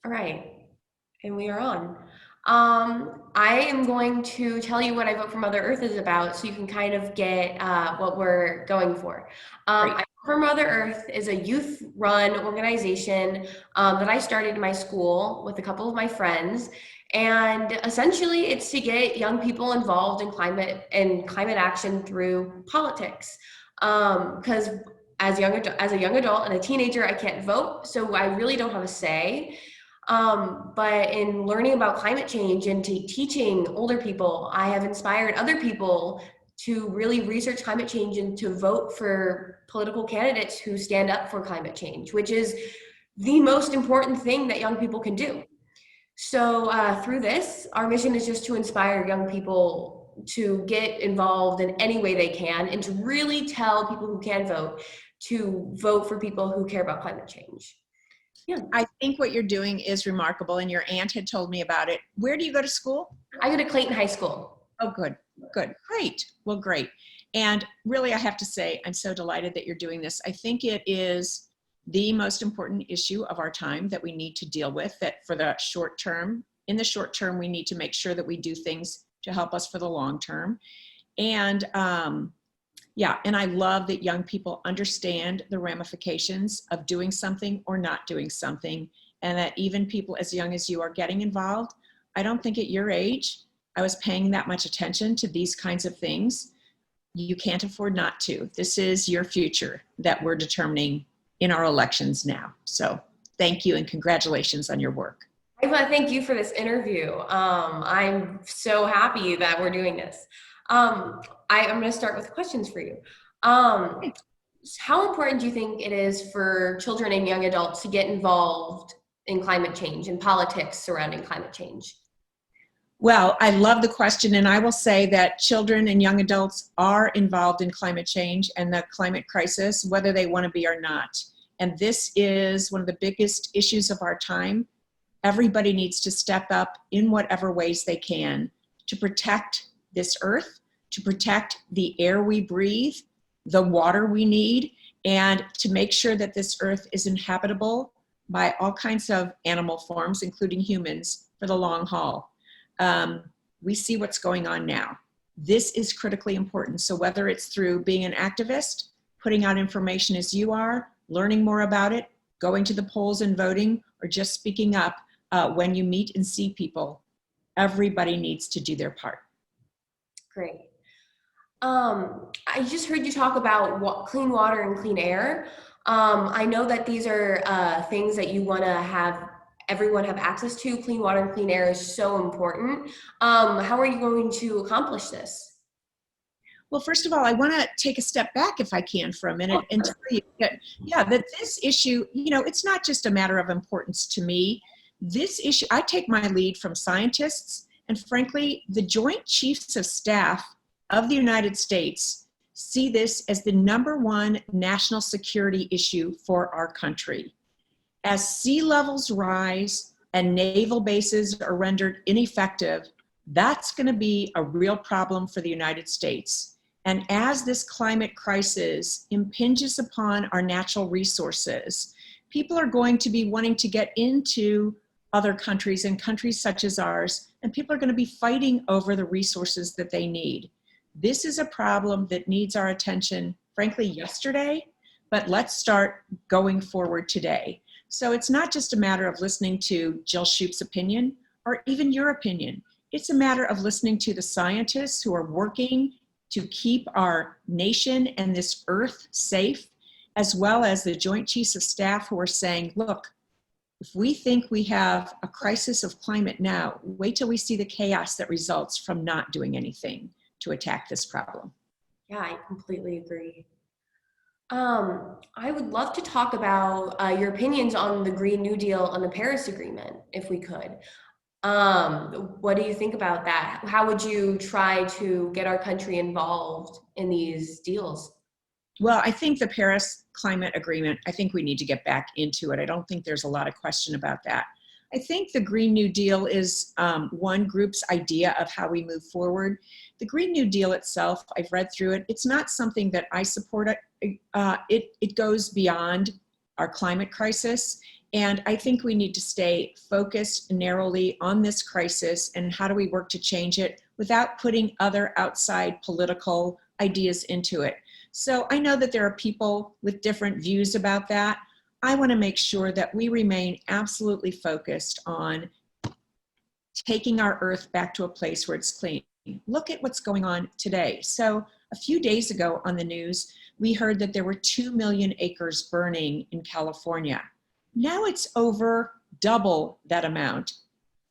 All right, and we are on. I am going to tell you what I Vote for Mother Earth is about so you can kind of get what we're going for. I Great. Vote for Mother Earth is a youth-run organization that I started in my school with a couple of my friends. And essentially, it's to get young people involved in climate action through politics. Because as a young adult and a teenager, I can't vote, so I really don't have a say. But in learning about climate change and teaching older people, I have inspired other people to really research climate change and to vote for political candidates who stand up for climate change, which is the most important thing that young people can do. So through this, our mission is just to inspire young people to get involved in any way they can and to really tell people who can vote to vote for people who care about climate change. Yeah. I think what you're doing is remarkable, and your aunt had told me about it. Where do you go to school? I go to Clayton High School. Oh, good, good, great. Well, great. And really, I have to say, I'm so delighted that you're doing this. I think it is the most important issue of our time that we need to deal with, that for the short term, in the short term, we need to make sure that we do things to help us for the long term. And yeah, and I love that young people understand the ramifications of doing something or not doing something, and that even people as young as you are getting involved. I don't think at your age, I was paying that much attention to these kinds of things. You can't afford not to. This is your future that we're determining in our elections now. So thank you and congratulations on your work. I want to thank you for this interview. I'm so happy that we're doing this. I'm going to start with questions for you. Um, how important do you think it is for children and young adults to get involved in climate change and politics surrounding climate change? Well, I love the question, and I will say that children and young adults are involved in climate change and the climate crisis, whether they want to be or not. And this is one of the biggest issues of our time. Everybody needs to step up in whatever ways they can to protect this earth, to protect the air we breathe, the water we need, and to make sure that this earth is inhabitable by all kinds of animal forms, including humans, for the long haul. We see what's going on now. This is critically important. So whether it's through being an activist, putting out information as you are, learning more about it, going to the polls and voting, or just speaking up when you meet and see people, everybody needs to do their part. Great. I just heard you talk about clean water and clean air. I know that these are things that you want to have everyone have access to. Clean water and clean air is so important. How are you going to accomplish this? Well, first of all, I want to take a step back if I can for a minute and tell you that, yeah, that this issue, you know, it's not just a matter of importance to me. This issue, I take my lead from scientists and frankly, the Joint Chiefs of Staff of the United States see this as the #1 national security issue for our country. As sea levels rise and naval bases are rendered ineffective, that's going to be a real problem for the United States. And as this climate crisis impinges upon our natural resources, people are going to be wanting to get into other countries and countries such as ours, and people are going to be fighting over the resources that they need. This is a problem that needs our attention, frankly, yesterday, but let's start going forward today. So it's not just a matter of listening to Jill Schupp's opinion or even your opinion. It's a matter of listening to the scientists who are working to keep our nation and this earth safe, as well as the Joint Chiefs of Staff who are saying, look, if we think we have a crisis of climate now, wait till we see the chaos that results from not doing anything to attack this problem. Yeah, I completely agree. I would love to talk about your opinions on the Green New Deal and the Paris Agreement, if we could. What do you think about that? How would you try to get our country involved in these deals? Well, I think the Paris Climate Agreement, I think we need to get back into it. I don't think there's a lot of question about that. I think the Green New Deal is one group's idea of how we move forward. The Green New Deal itself, I've read through it. It's not something that I support. It goes beyond our climate crisis. And I think we need to stay focused narrowly on this crisis and how do we work to change it without putting other outside political ideas into it. So I know that there are people with different views about that. I want to make sure that we remain absolutely focused on taking our earth back to a place where it's clean. Look at what's going on today. So a few days ago on the news, we heard that there were 2 million acres burning in California. Now it's over double that amount.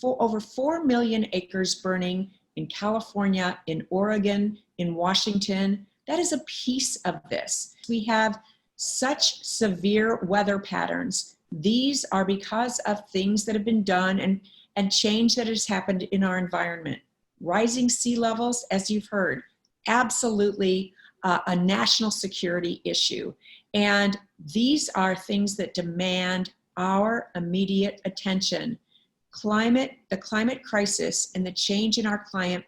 For over 4 million acres burning in California, in Oregon, in Washington. That is a piece of this. We have such severe weather patterns. These are because of things that have been done and change that has happened in our environment. Rising sea levels, as you've heard, absolutely a national security issue. And these are things that demand our immediate attention. The climate crisis and the change in our climate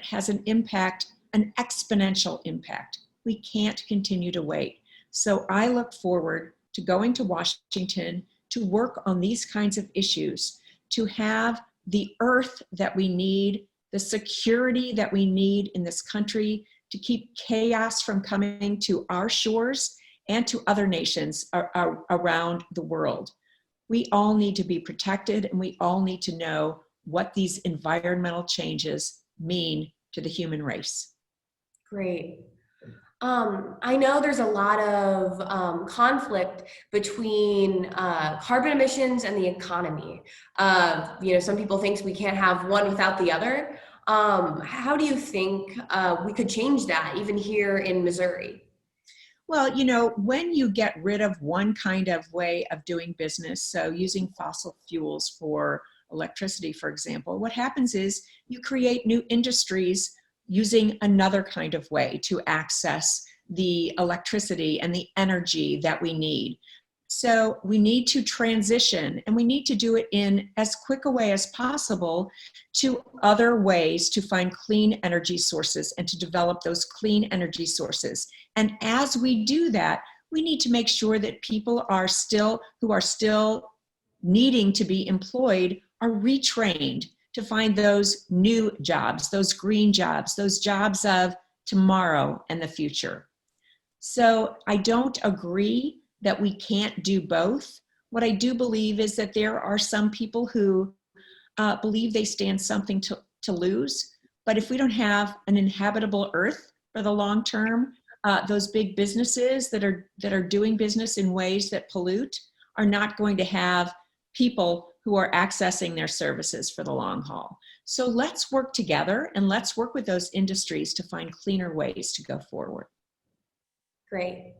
has an impact, an exponential impact. We can't continue to wait. So I look forward to going to Washington to work on these kinds of issues, to have the earth that we need, the security that we need in this country to keep chaos from coming to our shores and to other nations around the world. We all need to be protected, and we all need to know what these environmental changes mean to the human race. Great. I know there's a lot of conflict between carbon emissions and the economy. Some people think we can't have one without the other. How do you think we could change that, even here in Missouri? Well, when you get rid of one kind of way of doing business, so using fossil fuels for electricity, for example, what happens is you create new industries using another kind of way to access the electricity and the energy that we need. So we need to transition, and we need to do it in as quick a way as possible to other ways to find clean energy sources and to develop those clean energy sources. And as we do that, we need to make sure that people who are still needing to be employed are retrained to find those new jobs, those green jobs, those jobs of tomorrow and the future. So I don't agree that we can't do both. What I do believe is that there are some people who believe they stand something to lose. But if we don't have an inhabitable earth for the long term, those big businesses that are doing business in ways that pollute are not going to have people who are accessing their services for the long haul. So let's work together, and let's work with those industries to find cleaner ways to go forward. Great.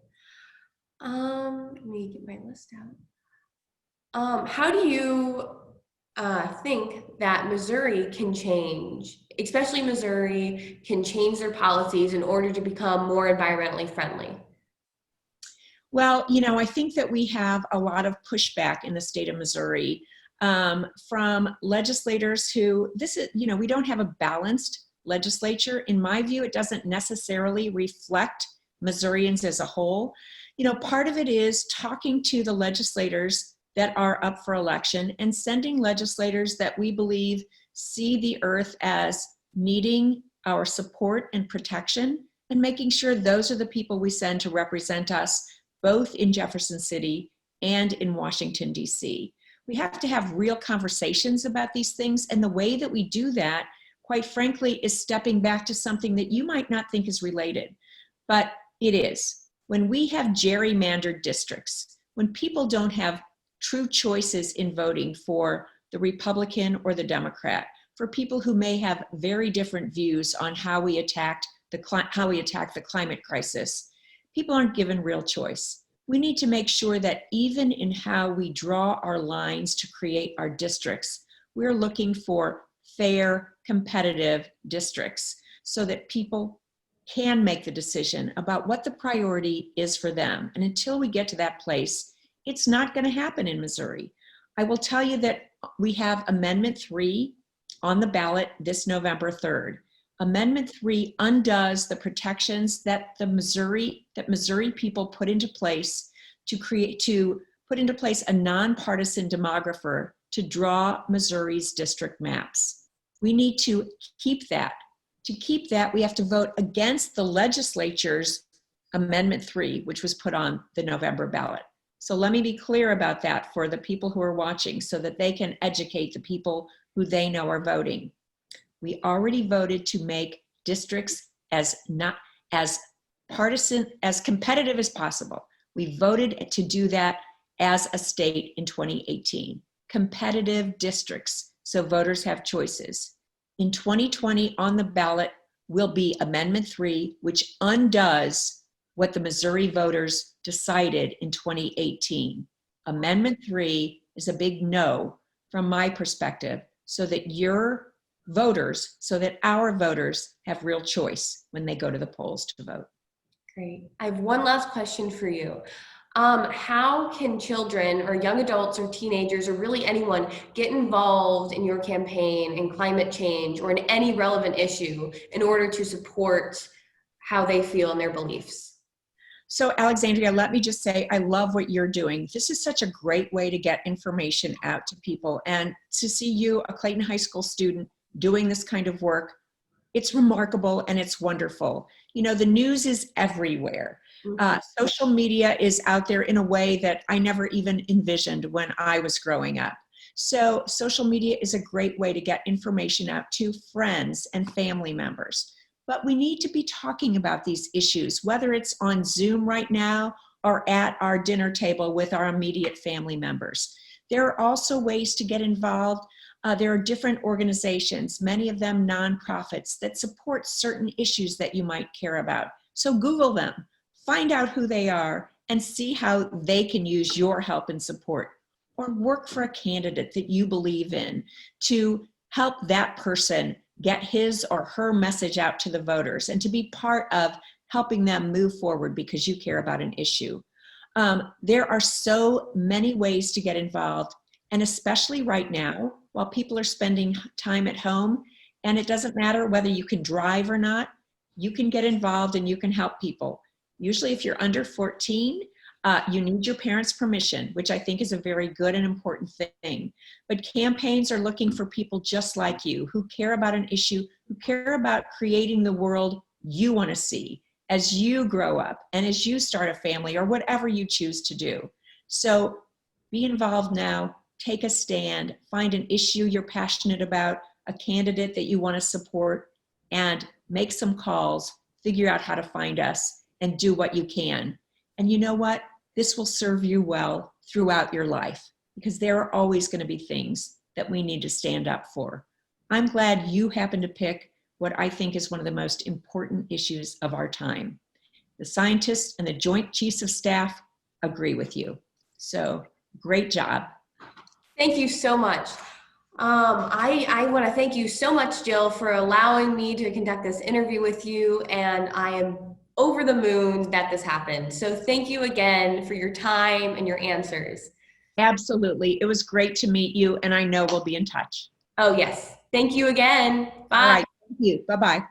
Let me get my list out. How do you think that Missouri can change, especially Missouri, can change their policies in order to become more environmentally friendly? Well, I think that we have a lot of pushback in the state of Missouri from legislators who, we don't have a balanced legislature. In my view, it doesn't necessarily reflect Missourians as a whole. Part of it is talking to the legislators that are up for election and sending legislators that we believe see the earth as needing our support and protection, and making sure those are the people we send to represent us both in Jefferson City and in Washington, D.C. We have to have real conversations about these things, and the way that we do that, quite frankly, is stepping back to something that you might not think is related, but it is. When we have gerrymandered districts, when people don't have true choices in voting for the Republican or the Democrat, for people who may have very different views on how we attack the climate crisis, people aren't given real choice. We need to make sure that even in how we draw our lines to create our districts, we're looking for fair, competitive districts so that people can make the decision about what the priority is for them. And until we get to that place, it's not going to happen in Missouri. I will tell you that we have Amendment 3 on the ballot this November 3rd. Amendment 3 undoes the protections that Missouri people put into place to put into place a nonpartisan demographer to draw Missouri's district maps. We need to keep that. To keep that, we have to vote against the legislature's Amendment 3, which was put on the November ballot. So let me be clear about that for the people who are watching so that they can educate the people who they know are voting. We already voted to make districts as not as partisan, as competitive as possible. We voted to do that as a state in 2018. Competitive districts, so voters have choices. In 2020 on the ballot will be Amendment 3, which undoes what the Missouri voters decided in 2018. Amendment 3 is a big no from my perspective, so that your voters, so that our voters have real choice when they go to the polls to vote. Great. I have one last question for you. How can children or young adults or teenagers or really anyone get involved in your campaign in climate change or in any relevant issue in order to support how they feel and their beliefs? So Alexandria, let me just say, I love what you're doing. This is such a great way to get information out to people, and to see you, a Clayton High School student, doing this kind of work, it's remarkable and it's wonderful. You know, the news is everywhere. Social media is out there in a way that I never even envisioned when I was growing up. So social media is a great way to get information out to friends and family members. But we need to be talking about these issues, whether it's on Zoom right now or at our dinner table with our immediate family members. There are also ways to get involved. There are different organizations, many of them nonprofits, that support certain issues that you might care about. So Google them, find out who they are, and see how they can use your help and support. Or work for a candidate that you believe in to help that person get his or her message out to the voters, and to be part of helping them move forward because you care about an issue. There are so many ways to get involved, and especially right now, while people are spending time at home, and it doesn't matter whether you can drive or not, you can get involved and you can help people. Usually if you're under 14, you need your parents' permission, which I think is a very good and important thing. But campaigns are looking for people just like you, who care about an issue, who care about creating the world you want to see as you grow up and as you start a family or whatever you choose to do. So be involved now, take a stand, find an issue you're passionate about, a candidate that you want to support, and make some calls, figure out how to find us, and do what you can. And you know what? This will serve you well throughout your life, because there are always going to be things that we need to stand up for. I'm glad you happen to pick what I think is one of the most important issues of our time. The scientists and the Joint Chiefs of Staff agree with you. So great job. Thank you so much. I want to thank you so much, Jill, for allowing me to conduct this interview with you, and I am over the moon that this happened. So thank you again for your time and your answers. Absolutely. It was great to meet you, and I know we'll be in touch. Oh, yes. Thank you again. All Bye. right. Thank you. Bye-bye.